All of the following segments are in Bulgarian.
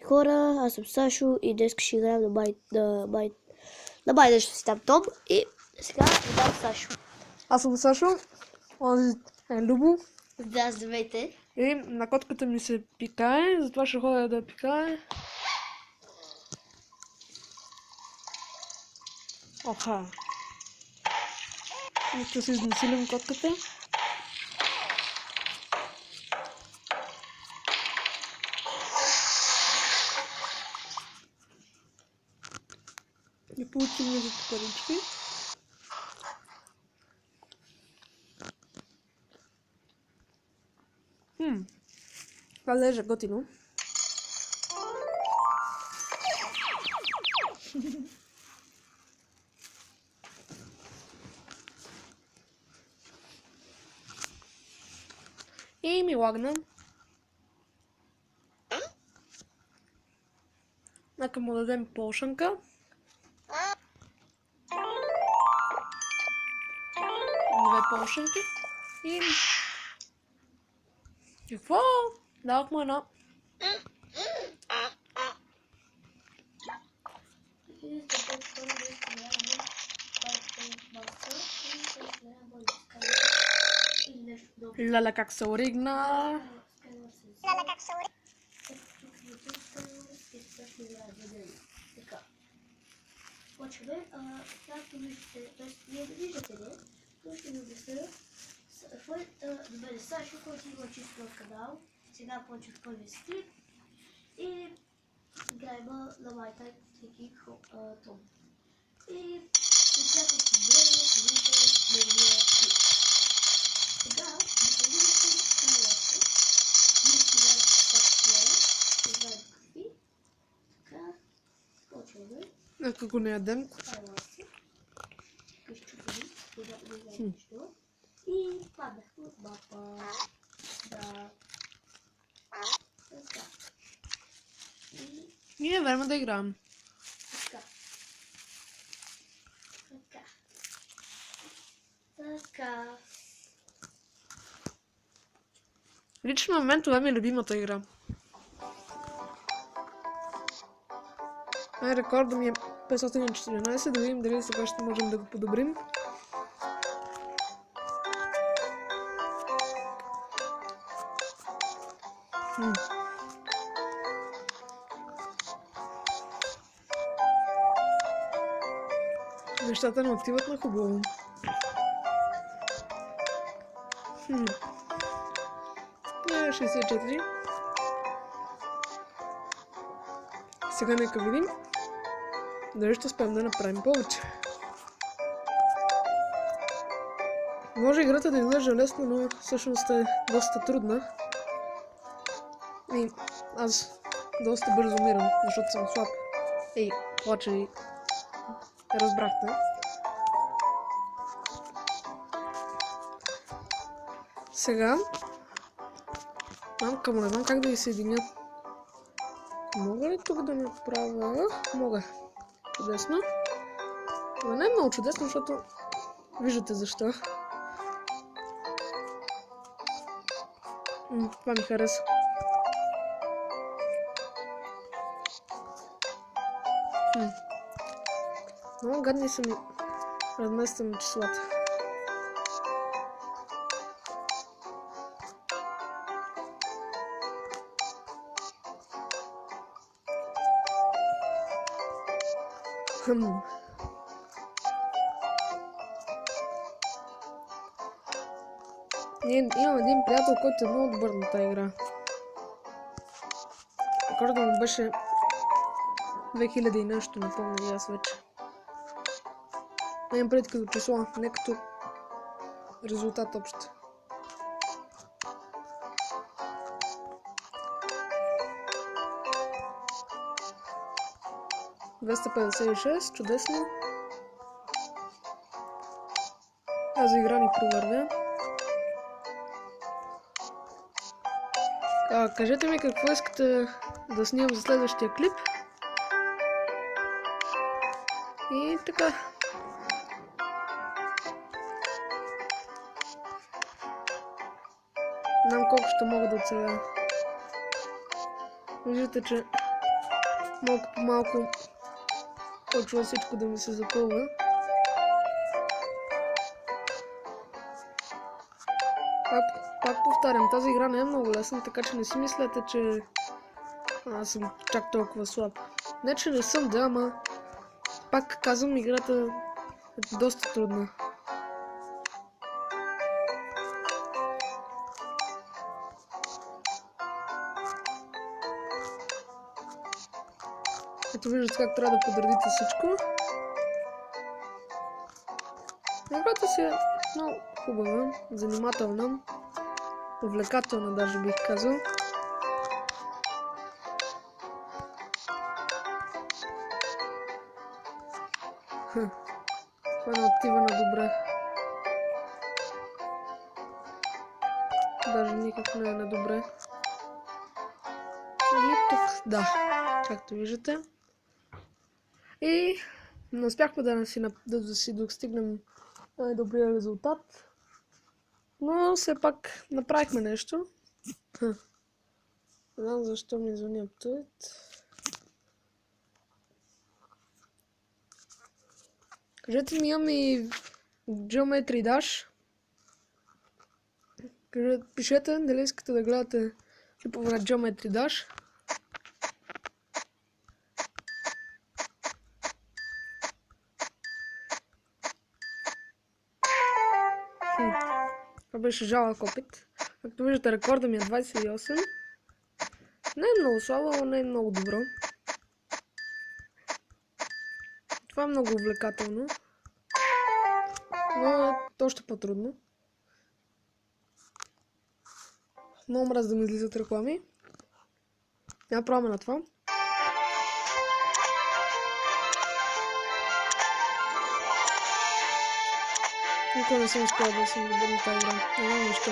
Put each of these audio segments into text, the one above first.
хора, аз съм Сашо и днес ще играем на Майнър си там Том и сега дам Сашо. Аз съм Сашо, онзи е Любо Да, здравейте. и на котката ми се пикае, затова ще ходя да пикае. Оха. И ще си изнасилим котката. И получим за парички. Това лежа готино. И ми лагна. Нека му дадем полшанка. Две полшанки. И... Какво? Дадох му една. Леле как се оригна. Така. Почваме, както виждате, т.е. вие виждате ли, то ще ви обясня. Да бъде Сашо, който има чисто нов канал. Сега почва от първи скрип. И играем на Майнър Трики Том. И след няколко време ще видите неговия клип. Сега, да видите каналата. Ние ще знаем как ще знаем какви. Така, почваме. Нека го не ядем. И паднахме от мапа. Да. Така. И е време да играем. Така. Така. Така. Лично на мен това ми е любимата игра. Рекорда ми е 514, да видим дали сега ще можем да го подобрим. Нещата не отиват на хубаво. Не, 64. Сега нека видим дали ще успеем да направим повече. Може играта да изглежда лесно, но всъщност е доста трудна. И аз доста бързо умирам, защото съм слаб. Ей, плача и разбрахте. Сега мамка му не знам как да ги съединя. Мога ли тук да направя? Мога. Чудесно. Но не е много чудесно, защото виждате защо. Това ми хареса. Много гадни са ми разместа на числата. Имам един приятел, който е много добър на тази игра. Рекордът му беше 2000 и нещо, не помня и аз вече. Имам пред като число, не като резултат общо. $256, чудесно. Аз за игра ни провървя. Кажете ми какво искате да снимам за следващия клип. И така. Не знам колко ще мога да оцеля. Виждате, че малко по малко почва всичко да ми се запълва. Пак повтарям, тази игра не е много лесна, така че не си мислете, че аз съм чак толкова слаб. Не, че не съм, да, ама пак казвам, играта е доста трудна. Ето виждате как трябва да подредите всичко. Играта си е много хубава, занимателна, увлекателна даже бих казал. Това не отива на добре. Даже никак не е на добре. И тук, да, както виждате. И не успяхме да си достигнем най-добрия резултат. Но все пак направихме нещо. Не знам защо ми звъни аптуит. Кажете ми, имам и Geometry Dash. Пишете дали искате да гледате клипове на Geometry Dash. Това беше жалък опит. Както виждате, рекорда ми е 28. Не е много слабо, но не е много добро. Това е много увлекателно. Но е още по-трудно. Много мраз да ми излизат реклами. Няма пробваме на това. Никога не съм успял да съм добър на тази игра. Не знам защо.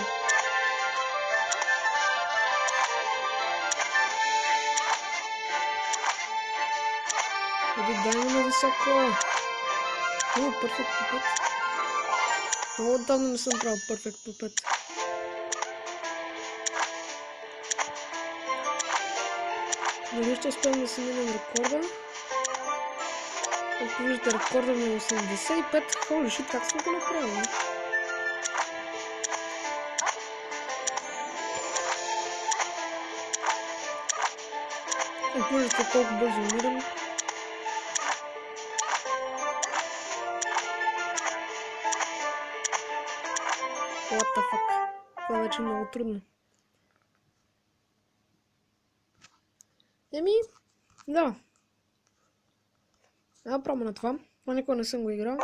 Дай ми на високо. Перфект по път. Много отдавна не съм правил перфект по път. Дали ще успеем да си минем рекорда? Както виждате, рекорда ми е 85. Holy shit, как съм го направил? Както виждате, колко бързо умирам. What the fuck? Това вече е много трудно. Еми, да. Няма пробваме на това. Това никога не съм го играл.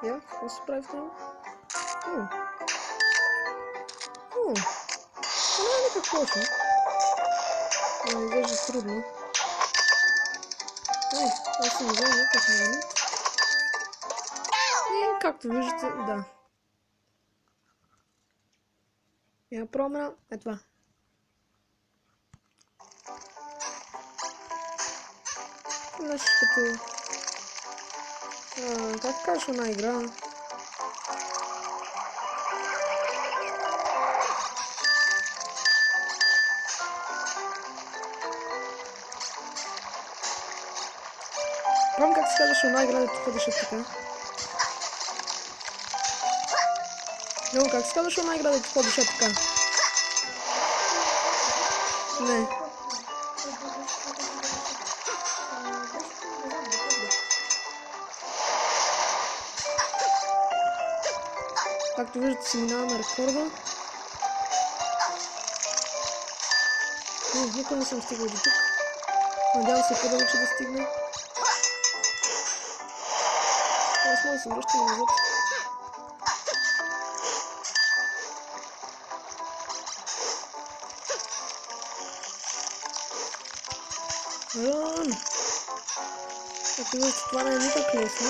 Я, какво се прави в него? Това не е никак лошо. Не изглежда трудно. Аз съм взел някакъв момент. И както виждате, да. Я пробваме на това. Нещо като... как кажеш една игра? Помня как се казваше една игра, да ти ходеше така. Но как се казваше една игра, да ти ходеше така? Не. Както виждате, си минаваме рекорда. Никога не съм стигал до тук. Надявам се по-далече да стигна. Аз мога да се връщам назад. Ран! Както виждате, това не е никак лесно.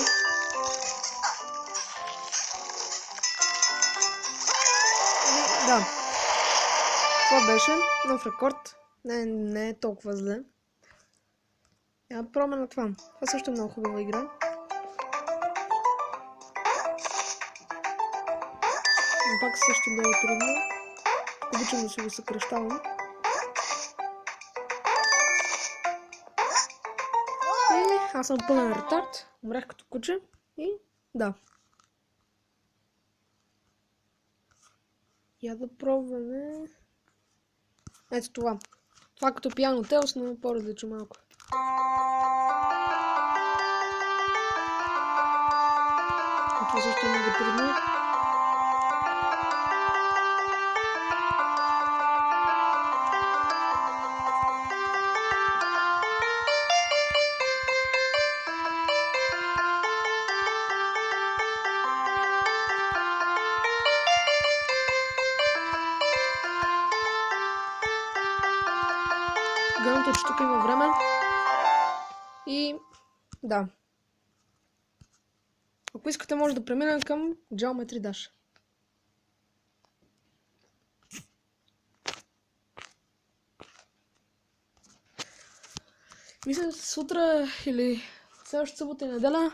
Да. Това беше нов рекорд. Не е толкова зле. Я пробваме на това. Това също е много хубава игра. Но пак също много трудно. Обичам да се го съкръщавам. Аз съм пълен ретард. Умрях като куче. И да. Я да пробваме. Ето това. Това като пиано телс, но по-различно малко. Това също е много трудно. Главното е, че тук има време. И да. Ако искате, може да преминем към Geometry Dash. Мисля, сутра или следващата събота и неделя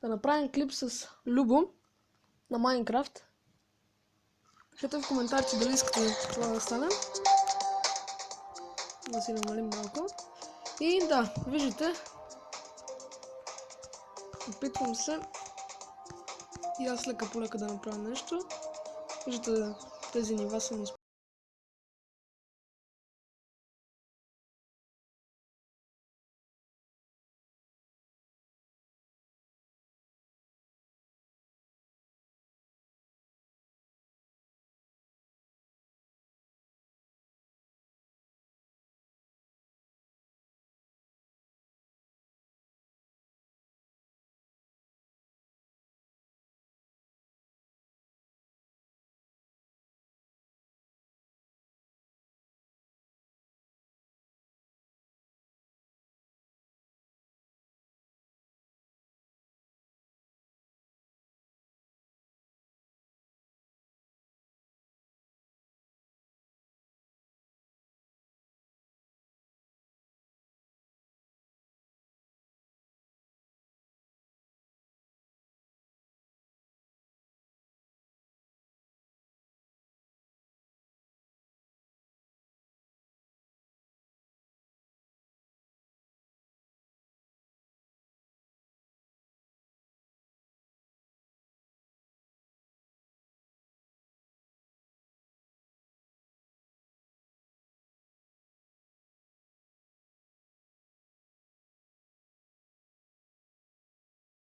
да направим клип с Любо на Майнкрафт. Пишете в коментарите дали искате това да стане. Да си намалим малко. И да, виждате. Опитвам се и аз лека по лека да направя нещо. Виждате, тези нива съм